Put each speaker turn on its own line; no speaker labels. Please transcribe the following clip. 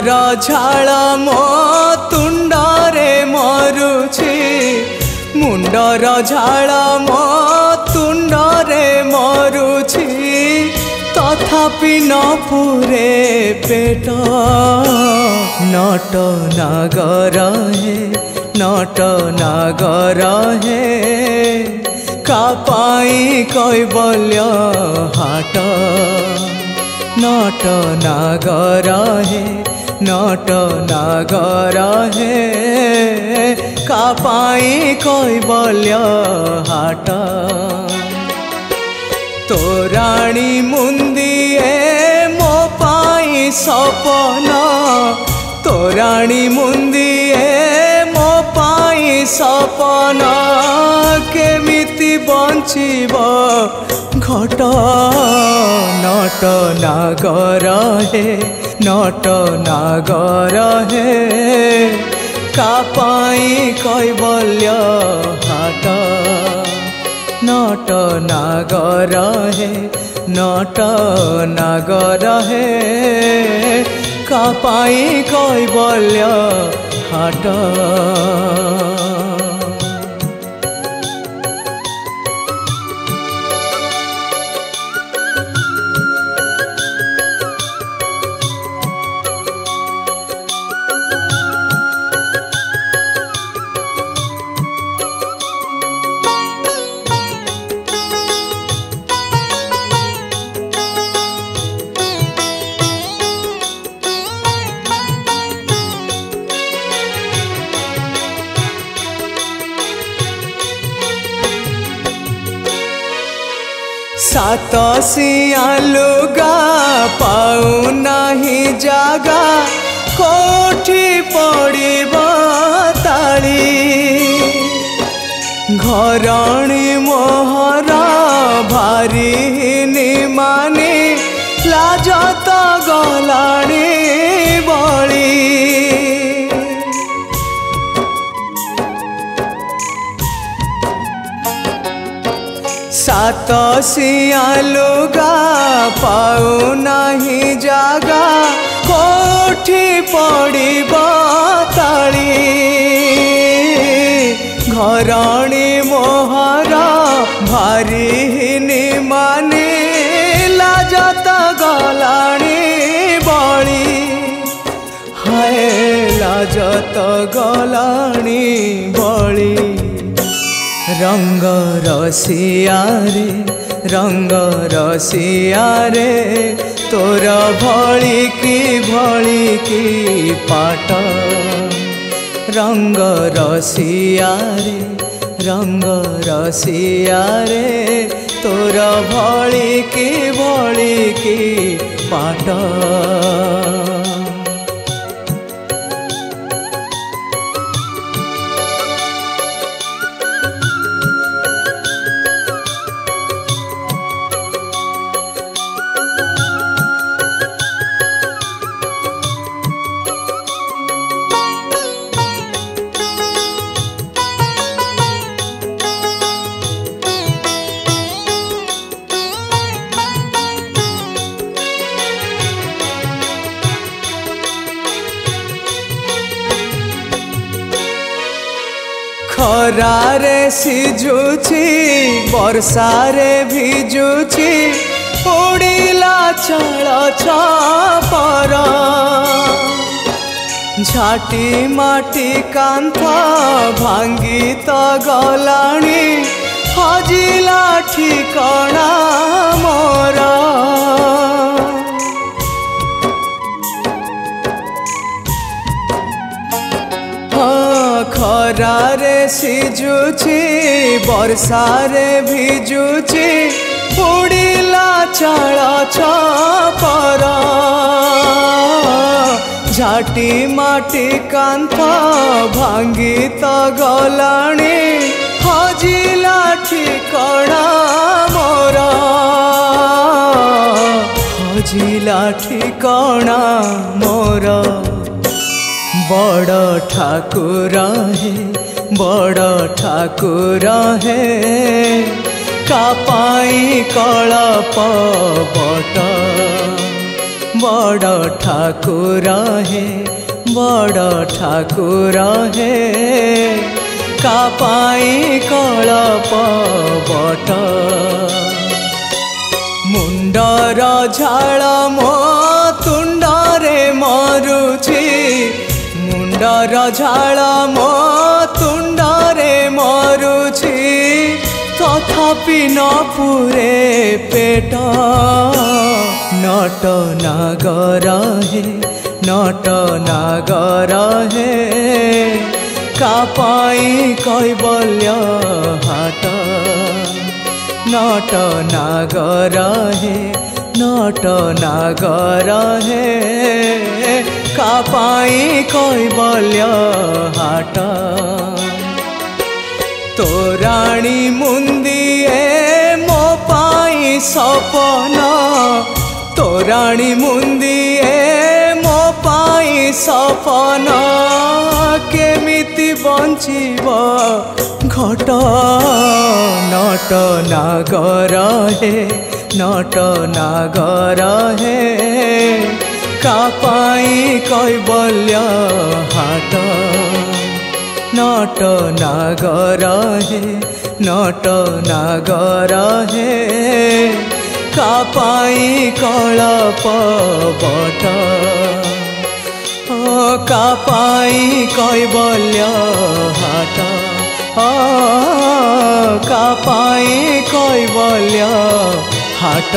झाल मो तुंडरे मरुछि मुंडर झाल मो तुंडरे मरुछि तथापि न पुरे पेट नट नागर हे नट नागर हे कापाई कैबल्य हाट नट नागर हे नट नागर हे कापाई कैबल्य हाट तोराणी मुंदिए मो पाई सपन तोराणी मुंदिए मो पाई सपन केमिति बंचिब घट नट नागर हे नट नागर हे कापाई कैबल्य हाट नट नागर हे नट नागर हे कापाई कैबल्य हाट सात सिया लुगा पाऊ नहीं जागा कोठी पड़िब ताली घरणी मोहर भारी निमानी लाजत गलाणी बली सात सिया लुगा पाऊ नहीं जागा कोठी पड़िब ताली घरणी मोहर भारी निमानी लाजत गलाणी बली हाय लाजत गलाणी बली रंग रसिया रे तोर भली की पाट रंग रसिया रे तोर भली की पाट खरारे सिझुछि वर्षारे भिजुछि उड़िला चल छपर झाटी माटी कांथ भांगी तो गलाणी हजिला ठिकणा मोर खरारे सिझुछि वर्षारे भिजुछि उड़िला चल छपर झाटी माटी कांथ भांगी तो गलाणी हजिला ठिकणा मोर हजिला ठिकणा मोर बड़ ठाकुर है कापाई कलप बट बड़ ठाकुर हे बड़ ठाकुर हे कापाई कलप बट मुंडर झाल मो तुंडरे मरुछि मुंडर झाल मो तुंडरे मरुछि तथापि न पुरे पेट नट नागर हे नट नागर हे कापाई कैबल्य हाट नट नागर हे नट नागर हे कापाई कैबल्य हाट तोराणी मुंदिए मो पाई सपन तोराणी मुंदिए मो पाई सपन केमिति बंचिब घट नट नागर हे नट नागर हे कापाई कैबल्य हाट नट नागर हे नट नागर हे कापाई कलप बट कापाई कैबल्य हाट कापाई कैबल्य हाट।